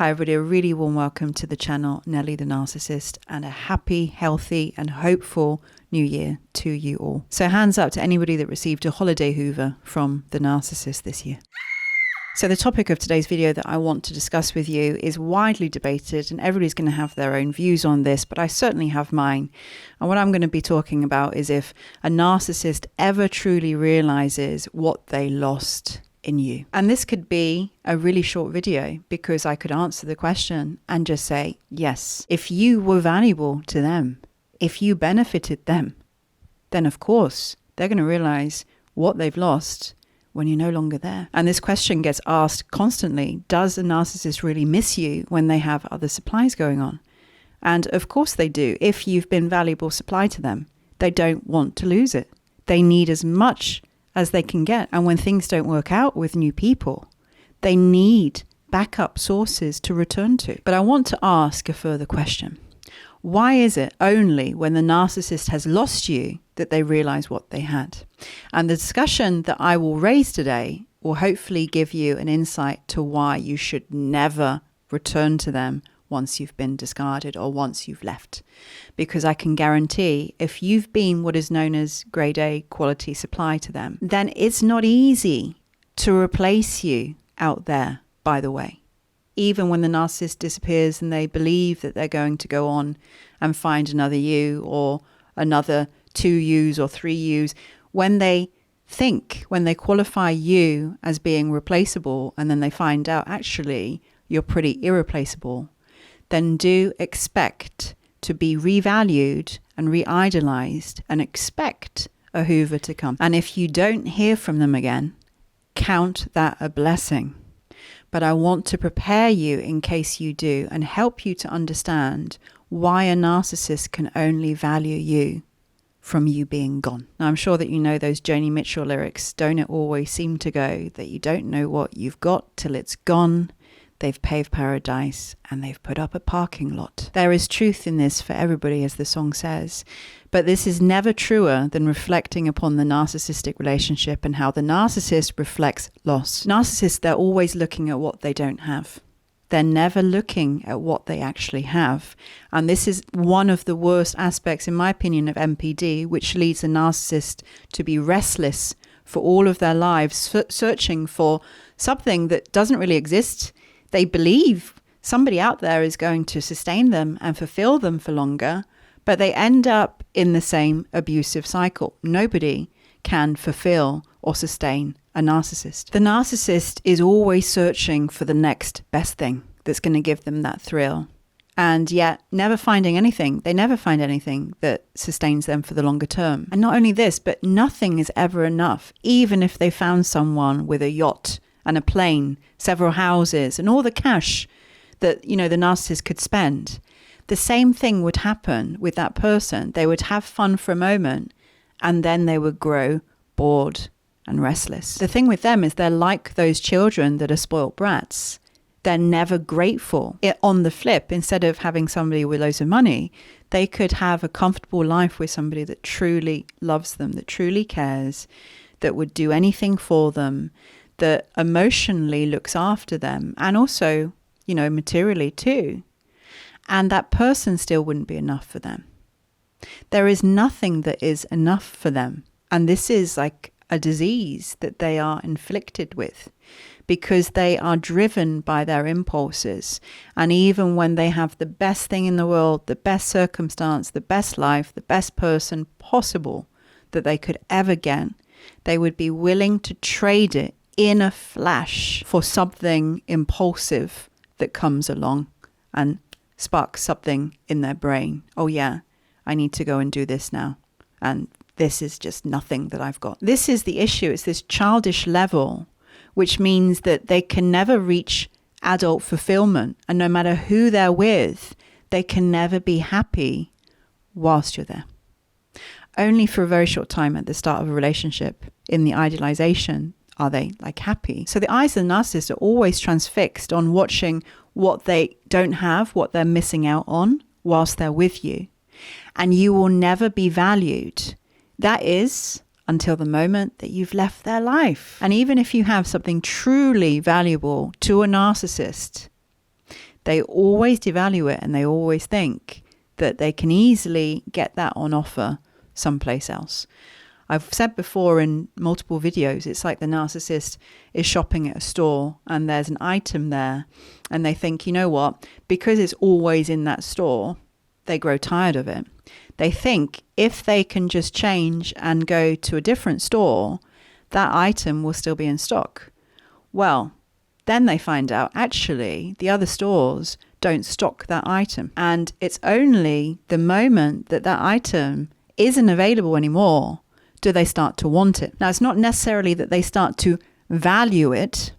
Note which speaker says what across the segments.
Speaker 1: Hi everybody, a really warm welcome to the channel, Nelly the Narcissist, and a happy, healthy and hopeful new year to you all. So hands up to anybody that received a holiday hoover from the Narcissist this year. So the topic of today's video that I want to discuss with you is widely debated, and everybody's going to have their own views on this, but I certainly have mine. And what I'm going to be talking about is if a narcissist ever truly realizes what they lost in you. And this could be a really short video because I could answer the question and just say, yes, if you were valuable to them, if you benefited them, then of course they're going to realize what they've lost when you're no longer there. And this question gets asked constantly. Does a narcissist really miss you when they have other supplies going on? And of course they do. If you've been valuable supply to them, they don't want to lose it. They need as much as they can get. And when things don't work out with new people, they need backup sources to return to. But I want to ask a further question. Why is it only when the narcissist has lost you that they realize what they had? And the discussion that I will raise today will hopefully give you an insight to why you should never return to them once you've been discarded or once you've left. Because I can guarantee if you've been what is known as grade A quality supply to them, then it's not easy to replace you out there, by the way. Even when the narcissist disappears and they believe that they're going to go on and find another you or another 2 yous or 3 yous, when they qualify you as being replaceable and then they find out actually you're pretty irreplaceable, then do expect to be revalued and re-idolized and expect a hoover to come. And if you don't hear from them again, count that a blessing. But I want to prepare you in case you do and help you to understand why a narcissist can only value you from you being gone. Now, I'm sure that you know those Joni Mitchell lyrics. Don't it always seem to go that you don't know what you've got till it's gone? They've paved paradise and they've put up a parking lot. There is truth in this for everybody, as the song says. But this is never truer than reflecting upon the narcissistic relationship and how the narcissist reflects loss. Narcissists, they're always looking at what they don't have. They're never looking at what they actually have. And this is one of the worst aspects, in my opinion, of NPD, which leads a narcissist to be restless for all of their lives, searching for something that doesn't really exist. They believe somebody out there is going to sustain them and fulfill them for longer, but they end up in the same abusive cycle. Nobody can fulfill or sustain a narcissist. The narcissist is always searching for the next best thing that's going to give them that thrill. And yet never finding anything. They never find anything that sustains them for the longer term. And not only this, but nothing is ever enough. Even if they found someone with a yacht and a plane, several houses, and all the cash that, the narcissist could spend. The same thing would happen with that person. They would have fun for a moment, and then they would grow bored and restless. The thing with them is they're like those children that are spoiled brats. They're never grateful. On the flip, instead of having somebody with loads of money, they could have a comfortable life with somebody that truly loves them, that truly cares, that would do anything for them, that emotionally looks after them, and also, materially too. And that person still wouldn't be enough for them. There is nothing that is enough for them. And this is like a disease that they are inflicted with because they are driven by their impulses. And even when they have the best thing in the world, the best circumstance, the best life, the best person possible that they could ever get, they would be willing to trade it in a flash for something impulsive that comes along and sparks something in their brain. Oh yeah, I need to go and do this now. And this is just nothing that I've got. This is the issue. It's this childish level, which means that they can never reach adult fulfillment. And no matter who they're with, they can never be happy whilst you're there. Only for a very short time at the start of a relationship, in the idealization, are they happy. So the eyes of the narcissist are always transfixed on watching what they don't have, what they're missing out on whilst they're with you. And you will never be valued. That is until the moment that you've left their life. And even if you have something truly valuable to a narcissist, They always devalue it, and they always think that they can easily get that on offer someplace else. I've said before in multiple videos, it's like the narcissist is shopping at a store and there's an item there and they think, you know what, because it's always in that store, they grow tired of it. They think if they can just change and go to a different store, that item will still be in stock. Well, then they find out actually the other stores don't stock that item. And it's only the moment that that item isn't available anymore do they start to want it. Now, it's not necessarily that they start to value it,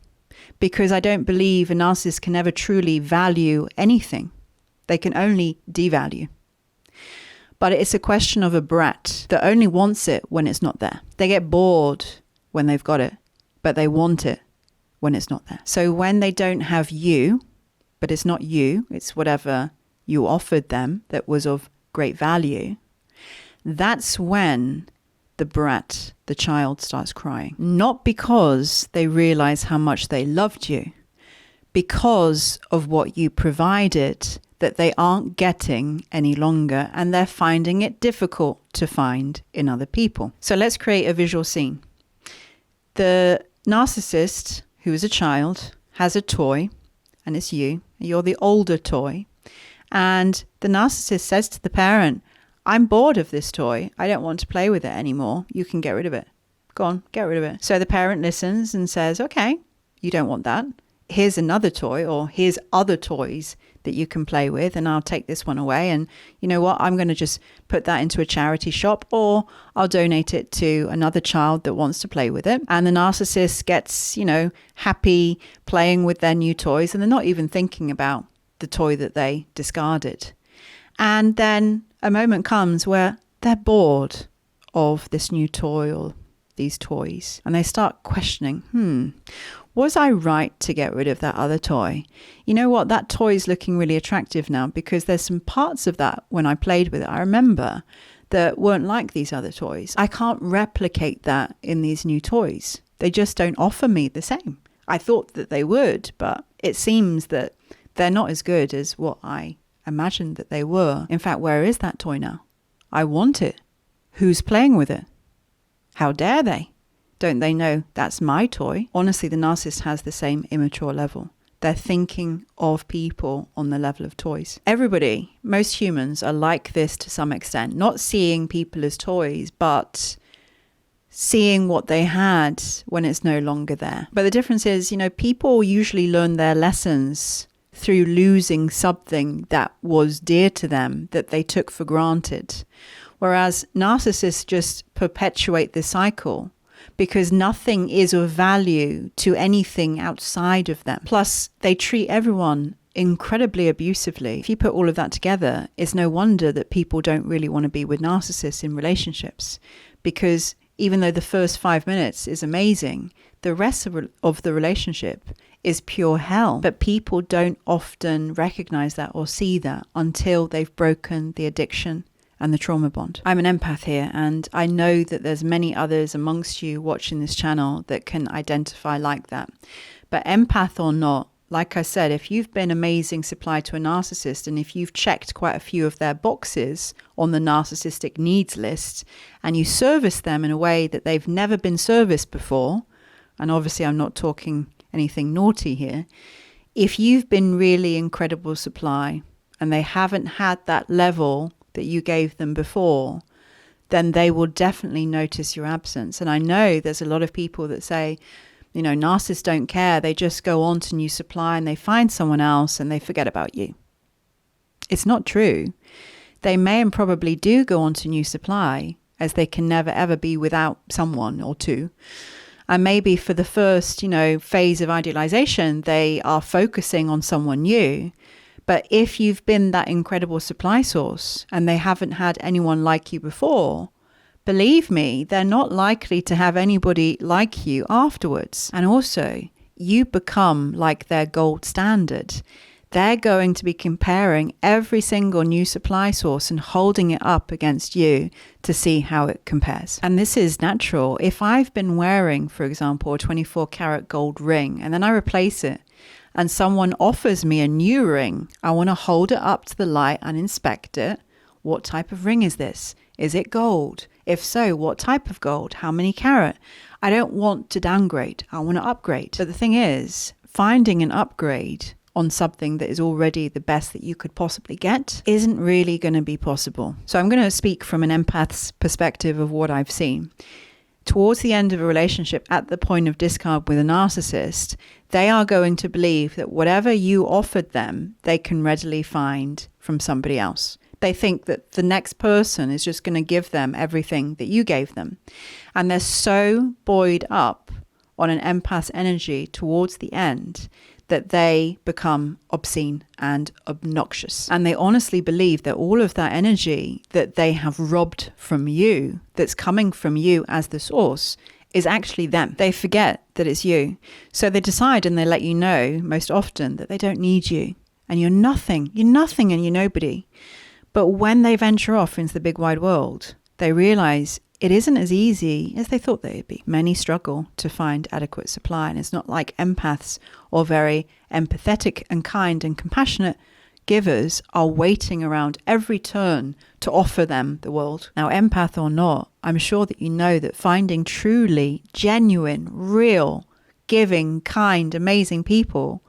Speaker 1: because I don't believe a narcissist can ever truly value anything. They can only devalue. But it's a question of a brat that only wants it when it's not there. They get bored when they've got it, but they want it when it's not there. So when they don't have you, but it's not you, it's whatever you offered them that was of great value, that's when the brat, the child, starts crying. Not because they realize how much they loved you, because of what you provided that they aren't getting any longer, and they're finding it difficult to find in other people. So let's create a visual scene. The narcissist, who is a child, has a toy, and it's you. You're the older toy. And the narcissist says to the parent, I'm bored of this toy. I don't want to play with it anymore. You can get rid of it. Go on, get rid of it. So the parent listens and says, okay, you don't want that. Here's another toy, or here's other toys that you can play with, and I'll take this one away. And you know what? I'm going to just put that into a charity shop, or I'll donate it to another child that wants to play with it. And the narcissist gets, happy playing with their new toys, and they're not even thinking about the toy that they discarded. And then a moment comes where they're bored of this new toy or these toys, and they start questioning, was I right to get rid of that other toy? You know what? That toy is looking really attractive now, because there's some parts of that when I played with it, I remember, that weren't like these other toys. I can't replicate that in these new toys. They just don't offer me the same. I thought that they would, but it seems that they're not as good as what I imagined that they were. In fact, where is that toy now? I want it. Who's playing with it? How dare they? Don't they know that's my toy? Honestly, the narcissist has the same immature level. They're thinking of people on the level of toys. Everybody, most humans are like this to some extent, not seeing people as toys, but seeing what they had when it's no longer there. But the difference is, people usually learn their lessons through losing something that was dear to them that they took for granted. Whereas narcissists just perpetuate this cycle because nothing is of value to anything outside of them. Plus, they treat everyone incredibly abusively. If you put all of that together, it's no wonder that people don't really want to be with narcissists in relationships, because even though the first 5 minutes is amazing, the rest of the relationship is pure hell. But people don't often recognize that or see that until they've broken the addiction and the trauma bond. I'm an empath here, and I know that there's many others amongst you watching this channel that can identify like that. But empath or not, like I said, if you've been amazing supply to a narcissist, and if you've checked quite a few of their boxes on the narcissistic needs list, and you service them in a way that they've never been serviced before, and obviously I'm not talking anything naughty here, if you've been really incredible supply and they haven't had that level that you gave them before, then they will definitely notice your absence. And I know there's a lot of people that say, narcissists don't care. They just go on to new supply and they find someone else and they forget about you. It's not true. They may and probably do go on to new supply, as they can never ever be without someone or two. And maybe for the first, phase of idealization, they are focusing on someone new. But if you've been that incredible supply source and they haven't had anyone like you before, believe me, they're not likely to have anybody like you afterwards. And also, you become like their gold standard. They're going to be comparing every single new supply source and holding it up against you to see how it compares. And this is natural. If I've been wearing, for example, a 24 karat gold ring and then I replace it, and someone offers me a new ring, I want to hold it up to the light and inspect it. What type of ring is this? Is it gold? If so, what type of gold? How many carat? I don't want to downgrade. I want to upgrade. But the thing is, finding an upgrade on something that is already the best that you could possibly get isn't really going to be possible. So I'm going to speak from an empath's perspective of what I've seen. Towards the end of a relationship, at the point of discard with a narcissist, they are going to believe that whatever you offered them, they can readily find from somebody else. They think that the next person is just going to give them everything that you gave them. And they're so buoyed up on an empath's energy towards the end that they become obscene and obnoxious. And they honestly believe that all of that energy that they have robbed from you, that's coming from you as the source, is actually them. They forget that it's you. So they decide, and they let you know most often, that they don't need you. And you're nothing and you're nobody. But when they venture off into the big wide world, they realize it isn't as easy as they thought they would be. Many struggle to find adequate supply, and it's not like empaths or very empathetic and kind and compassionate givers are waiting around every turn to offer them the world. Now, empath or not, I'm sure that you know that finding truly genuine, real, giving, kind, amazing people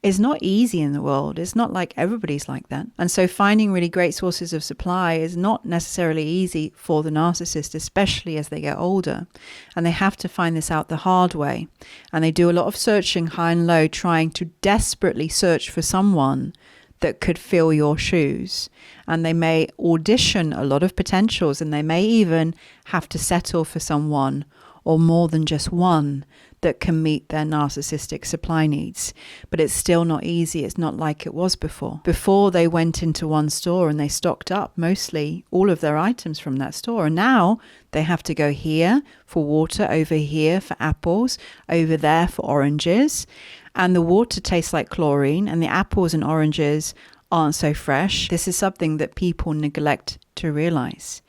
Speaker 1: is not easy in the world. It's not like everybody's like that. And so finding really great sources of supply is not necessarily easy for the narcissist, especially as they get older. And they have to find this out the hard way. And they do a lot of searching high and low, trying to desperately search for someone that could fill your shoes. And they may audition a lot of potentials, and they may even have to settle for someone or more than just one that can meet their narcissistic supply needs. But it's still not easy. It's not like it was before. Before, they went into one store and they stocked up mostly all of their items from that store. And now they have to go here for water, over here for apples, over there for oranges. And the water tastes like chlorine, and the apples and oranges aren't so fresh. This is something that people neglect to realize.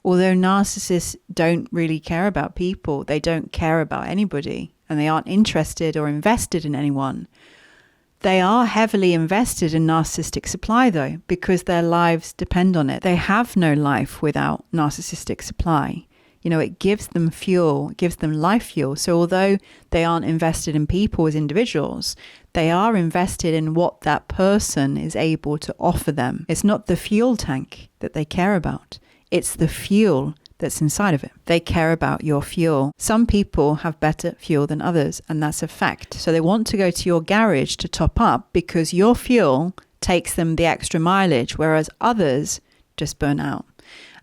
Speaker 1: Although narcissists don't really care about people, they don't care about anybody, and they aren't interested or invested in anyone. They are heavily invested in narcissistic supply, though, because their lives depend on it. They have no life without narcissistic supply. You know, it gives them fuel, it gives them life fuel. So although they aren't invested in people as individuals, they are invested in what that person is able to offer them. It's not the fuel tank that they care about. It's the fuel that's inside of it. They care about your fuel. Some people have better fuel than others, and that's a fact. So they want to go to your garage to top up because your fuel takes them the extra mileage, whereas others just burn out.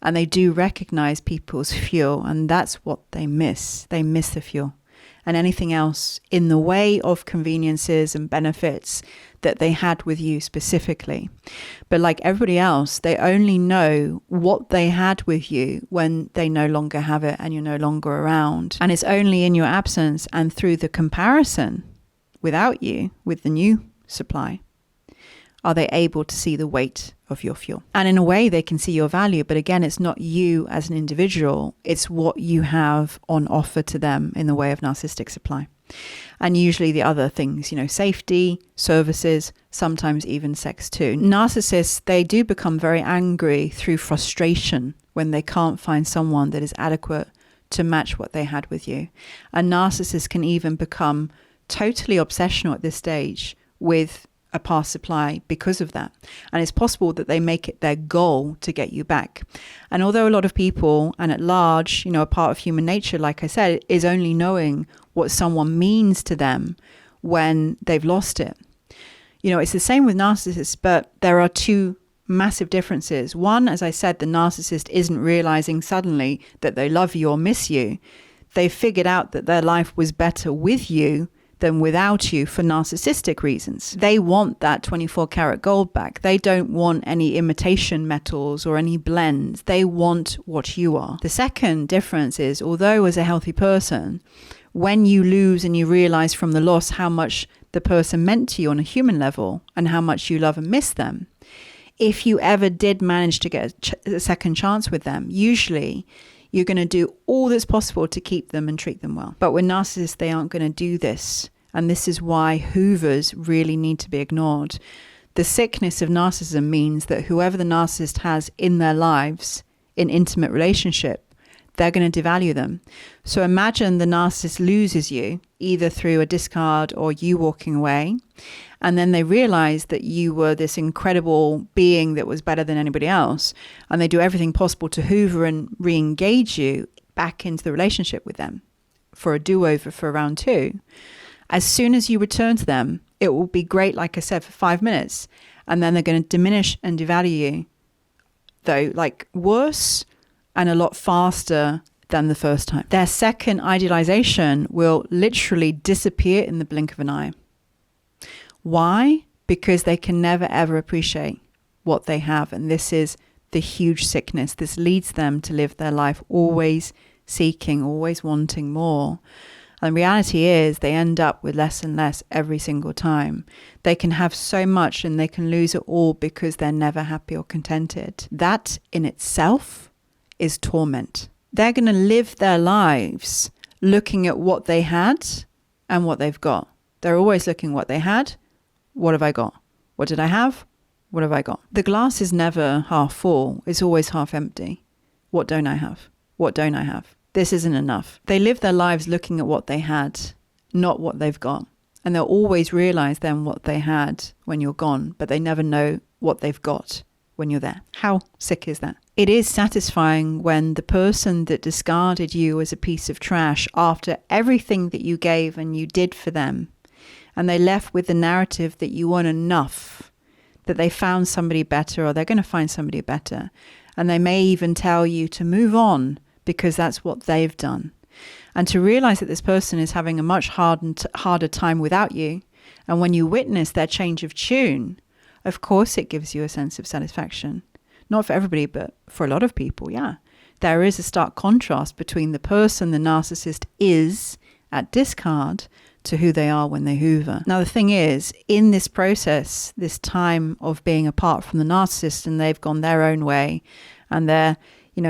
Speaker 1: And they do recognize people's fuel, and that's what they miss. They miss the fuel. And anything else in the way of conveniences and benefits that they had with you specifically. But like everybody else, they only know what they had with you when they no longer have it and you're no longer around. And it's only in your absence and through the comparison without you with the new supply are they able to see the weight of your fuel. And in a way, they can see your value. But again, it's not you as an individual. It's what you have on offer to them in the way of narcissistic supply. And usually the other things, you know, safety, services, sometimes even sex too. Narcissists, they do become very angry through frustration when they can't find someone that is adequate to match what they had with you. And narcissists can even become totally obsessional at this stage with a past supply because of that. And it's possible that they make it their goal to get you back. And although a lot of people, and at large, you know, a part of human nature, like I said, is only knowing what someone means to them when they've lost it. You know, it's the same with narcissists, but there are two massive differences. One, as I said, the narcissist isn't realizing suddenly that they love you or miss you. They've figured out that their life was better with you than without you for narcissistic reasons. They want that 24 karat gold back. They don't want any imitation metals or any blends. They want what you are. The second difference is, although as a healthy person, when you lose and you realize from the loss how much the person meant to you on a human level and how much you love and miss them, if you ever did manage to get a second chance with them, usually you're going to do all that's possible to keep them and treat them well. But with narcissists, they aren't going to do this. And this is why hoovers really need to be ignored. The sickness of narcissism means that whoever the narcissist has in their lives, in intimate relationship, they're going to devalue them. So imagine the narcissist loses you, either through a discard or you walking away, and then they realize that you were this incredible being that was better than anybody else, and they do everything possible to hoover and re-engage you back into the relationship with them for a do-over for round 2. As soon as you return to them, it will be great, like I said, for 5 minutes, and then they're going to diminish and devalue you, though, like worse and a lot faster than the first time. Their second idealization will literally disappear in the blink of an eye. Why? Because they can never ever appreciate what they have. And this is the huge sickness. This leads them to live their life always seeking, always wanting more. And the reality is they end up with less and less every single time. They can have so much and they can lose it all because they're never happy or contented. That in itself is torment. They're going to live their lives looking at what they had and what they've got. They're always looking what they had. What have I got? What did I have? What have I got? The glass is never half full. It's always half empty. What don't I have? What don't I have? This isn't enough. They live their lives looking at what they had, not what they've got. And they'll always realize then what they had when you're gone, but they never know what they've got when you're there. How sick is that? It is satisfying when the person that discarded you as a piece of trash after everything that you gave and you did for them, and they left with the narrative that you weren't enough, that they found somebody better or they're going to find somebody better. And they may even tell you to move on because that's what they've done. And to realize that this person is having a much harder time without you. And when you witness their change of tune, of course it gives you a sense of satisfaction. Not for everybody, but for a lot of people, yeah. There is a stark contrast between the person the narcissist is at discard to who they are when they hoover. Now, the thing is, in this process, this time of being apart from the narcissist and they've gone their own way and they're,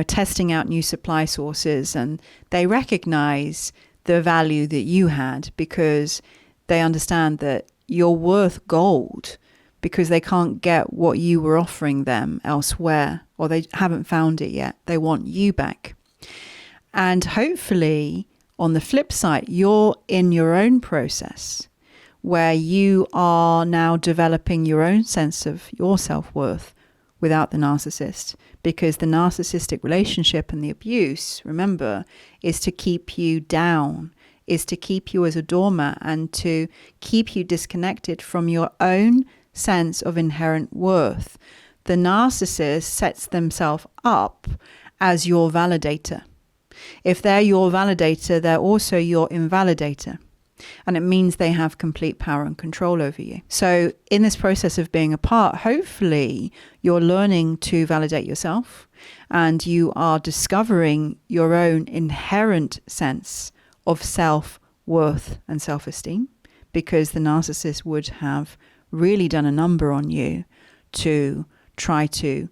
Speaker 1: testing out new supply sources and they recognize the value that you had because they understand that you're worth gold because they can't get what you were offering them elsewhere or they haven't found it yet. They want you back. And hopefully, on the flip side, you're in your own process where you are now developing your own sense of your self-worth without the narcissist, because the narcissistic relationship and the abuse, remember, is to keep you down, is to keep you as a doormat and to keep you disconnected from your own sense of inherent worth. The narcissist sets themselves up as your validator. If they're your validator, they're also your invalidator. And it means they have complete power and control over you. So in this process of being apart, hopefully you're learning to validate yourself and you are discovering your own inherent sense of self-worth and self-esteem, because the narcissist would have really done a number on you to try to,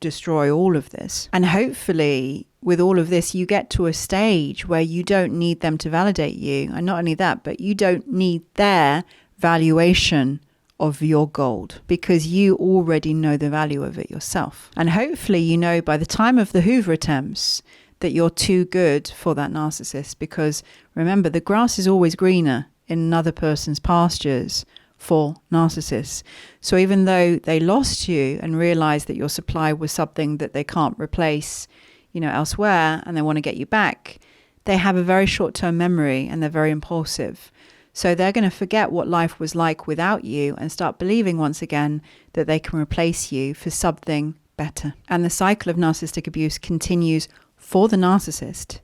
Speaker 1: destroy all of this. And hopefully with all of this, you get to a stage where you don't need them to validate you. And not only that, but you don't need their valuation of your gold because you already know the value of it yourself. And hopefully, by the time of the hoover attempts that you're too good for that narcissist, because remember, the grass is always greener in another person's pastures for narcissists. So even though they lost you and realized that your supply was something that they can't replace, elsewhere, and they want to get you back, they have a very short-term memory and they're very impulsive. So they're going to forget what life was like without you and start believing once again that they can replace you for something better. And the cycle of narcissistic abuse continues for the narcissist,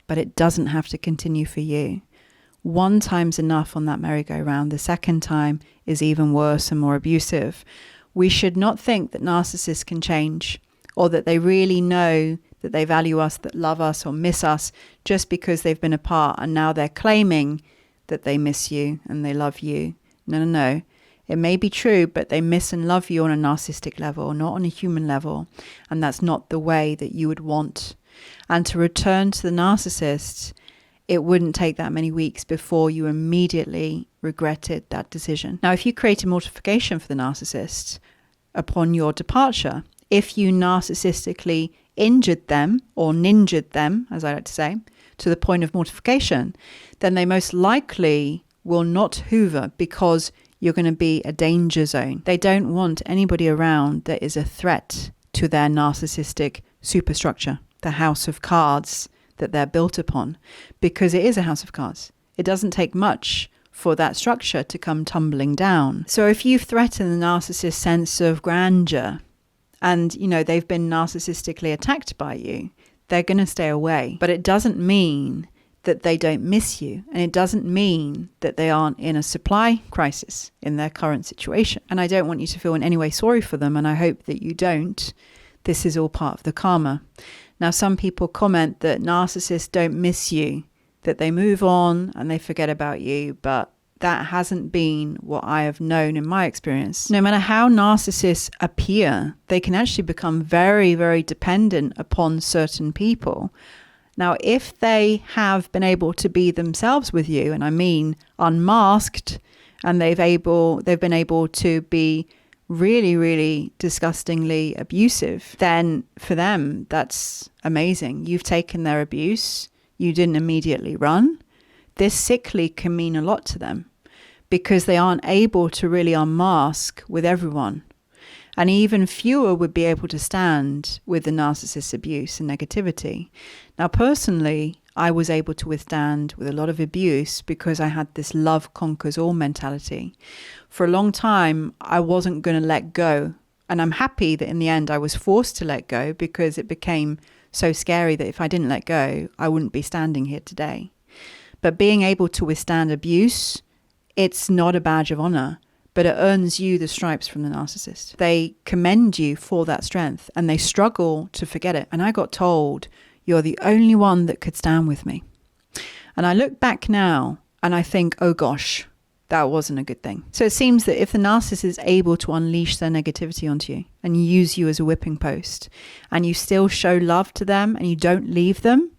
Speaker 1: but it doesn't have to continue for you. One time's enough on that merry-go-round. The second time is even worse and more abusive. We should not think that narcissists can change or that they really know that they value us, that love us or miss us just because they've been apart and now they're claiming that they miss you and they love you. No. It may be true, but they miss and love you on a narcissistic level, not on a human level. And that's not the way that you would want. And to return to the narcissist it wouldn't take that many weeks before you immediately regretted that decision. Now, if you create a mortification for the narcissist upon your departure, if you narcissistically injured them or ninjured them, as I like to say, to the point of mortification, then they most likely will not hoover because you're going to be a danger zone. They don't want anybody around that is a threat to their narcissistic superstructure, the house of cards that they're built upon, because it is a house of cards. It doesn't take much for that structure to come tumbling down. So if you threaten the narcissist's sense of grandeur and, they've been narcissistically attacked by you, they're going to stay away. But it doesn't mean that they don't miss you. And it doesn't mean that they aren't in a supply crisis in their current situation. And I don't want you to feel in any way sorry for them. And I hope that you don't. This is all part of the karma. Now, some people comment that narcissists don't miss you, that they move on and they forget about you, but that hasn't been what I have known in my experience. No matter how narcissists appear, they can actually become very, very dependent upon certain people. Now, if they have been able to be themselves with you, and I mean unmasked, and they've been able to be really, really disgustingly abusive, then for them, that's amazing. You've taken their abuse. You didn't immediately run. This sickly can mean a lot to them because they aren't able to really unmask with everyone. And even fewer would be able to stand with the narcissist's abuse and negativity. Now, personally, I was able to withstand with a lot of abuse because I had this love conquers all mentality. For a long time, I wasn't going to let go. And I'm happy that in the end I was forced to let go because it became so scary that if I didn't let go, I wouldn't be standing here today. But being able to withstand abuse, it's not a badge of honor, but it earns you the stripes from the narcissist. They commend you for that strength and they struggle to forget it. And I got told, you're the only one that could stand with me. And I look back now and I think, oh gosh, that wasn't a good thing. So it seems that if the narcissist is able to unleash their negativity onto you and use you as a whipping post and you still show love to them and you don't leave them,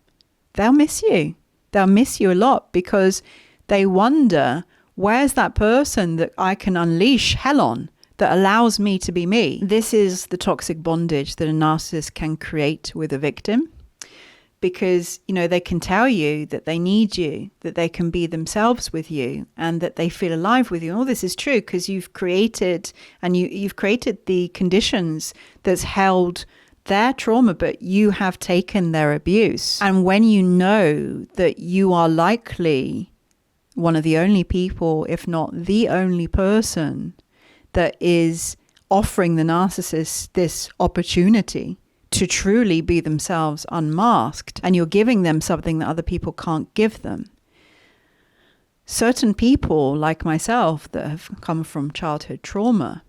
Speaker 1: they'll miss you. They'll miss you a lot because they wonder, where's that person that I can unleash hell on that allows me to be me? This is the toxic bondage that a narcissist can create with a victim. Because, they can tell you that they need you, that they can be themselves with you, and that they feel alive with you. And all this is true because you've created the conditions that's held their trauma, but you have taken their abuse. And when you know that you are likely one of the only people, if not the only person, that is offering the narcissist this opportunity to truly be themselves unmasked, and you're giving them something that other people can't give them. Certain people, like myself, that have come from childhood trauma,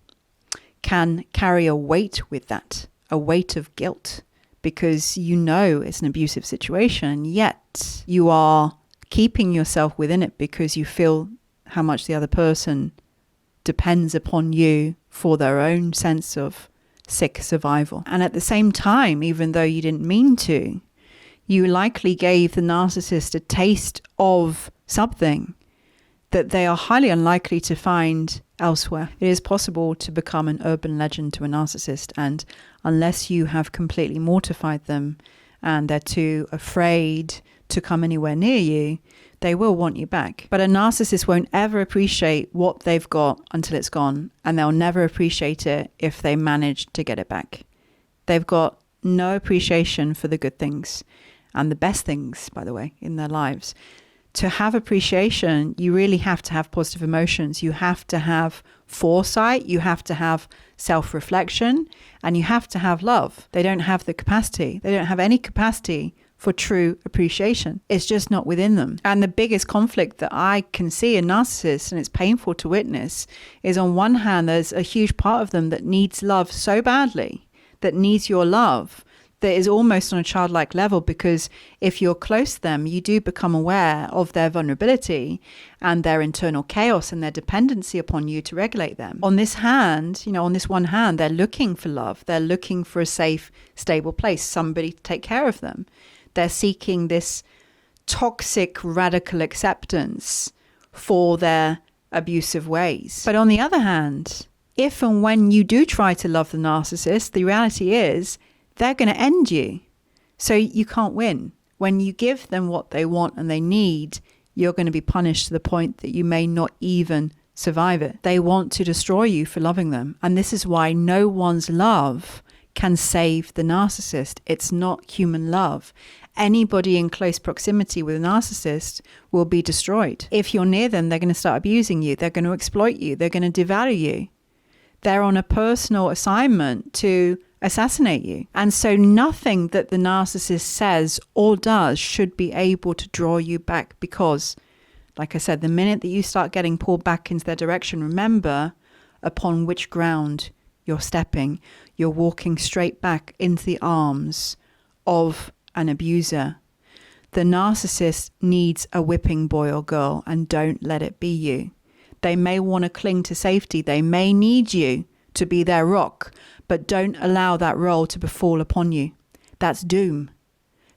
Speaker 1: can carry a weight with that, a weight of guilt, because it's an abusive situation, yet you are keeping yourself within it because you feel how much the other person depends upon you for their own sense of sick survival. And at the same time, even though you didn't mean to, you likely gave the narcissist a taste of something that they are highly unlikely to find elsewhere. It is possible to become an urban legend to a narcissist, and unless you have completely mortified them and they're too afraid to come anywhere near you, they will want you back. But a narcissist won't ever appreciate what they've got until it's gone, and they'll never appreciate it if they manage to get it back. They've got no appreciation for the good things and the best things, by the way, in their lives. To have appreciation, you really have to have positive emotions. You have to have foresight. You have to have self-reflection, and you have to have love. They don't have the capacity. They don't have any capacity for true appreciation. It's just not within them. And the biggest conflict that I can see in narcissists, and it's painful to witness, is on one hand, there's a huge part of them that needs love so badly, that needs your love, that is almost on a childlike level, because if you're close to them, you do become aware of their vulnerability and their internal chaos and their dependency upon you to regulate them. On this one hand, they're looking for love. They're looking for a safe, stable place, somebody to take care of them. They're seeking this toxic, radical acceptance for their abusive ways. But on the other hand, if and when you do try to love the narcissist, the reality is they're going to end you. So you can't win. When you give them what they want and they need, you're going to be punished to the point that you may not even survive it. They want to destroy you for loving them. And this is why no one's love can save the narcissist. It's not human love. Anybody in close proximity with a narcissist will be destroyed. If you're near them, they're going to start abusing you. They're going to exploit you. They're going to devalue you. They're on a personal assignment to assassinate you. And so nothing that the narcissist says or does should be able to draw you back, because, like I said, the minute that you start getting pulled back into their direction, remember upon which ground you're stepping. You're walking straight back into the arms of an abuser. The narcissist needs a whipping boy or girl, and don't let it be you. They may want to cling to safety. They may need you to be their rock, but don't allow that role to befall upon you. That's doom.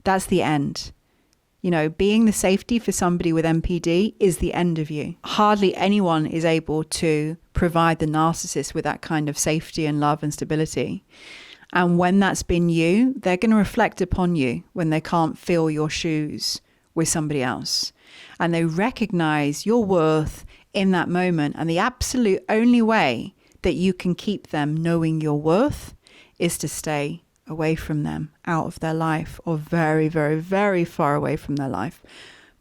Speaker 1: That's the end. You know, being the safety for somebody with NPD is the end of you. Hardly anyone is able to provide the narcissist with that kind of safety and love and stability. And when that's been you, they're going to reflect upon you when they can't fill your shoes with somebody else. And they recognize your worth in that moment. And the absolute only way that you can keep them knowing your worth is to stay away from them, out of their life, or very, very, very far away from their life.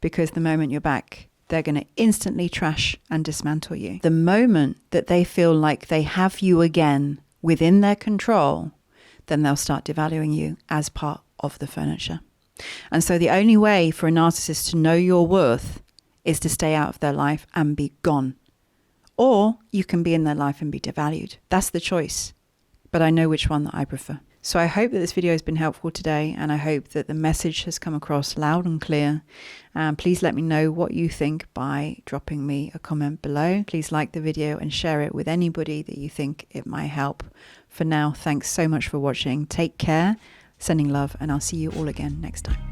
Speaker 1: Because the moment you're back, they're going to instantly trash and dismantle you. The moment that they feel like they have you again within their control, then they'll start devaluing you as part of the furniture. And so the only way for a narcissist to know your worth is to stay out of their life and be gone. Or you can be in their life and be devalued. That's the choice. But I know which one that I prefer. So I hope that this video has been helpful today, and I hope that the message has come across loud and clear. Please let me know what you think by dropping me a comment below. Please like the video and share it with anybody that you think it might help. For now, thanks so much for watching. Take care, sending love, and I'll see you all again next time.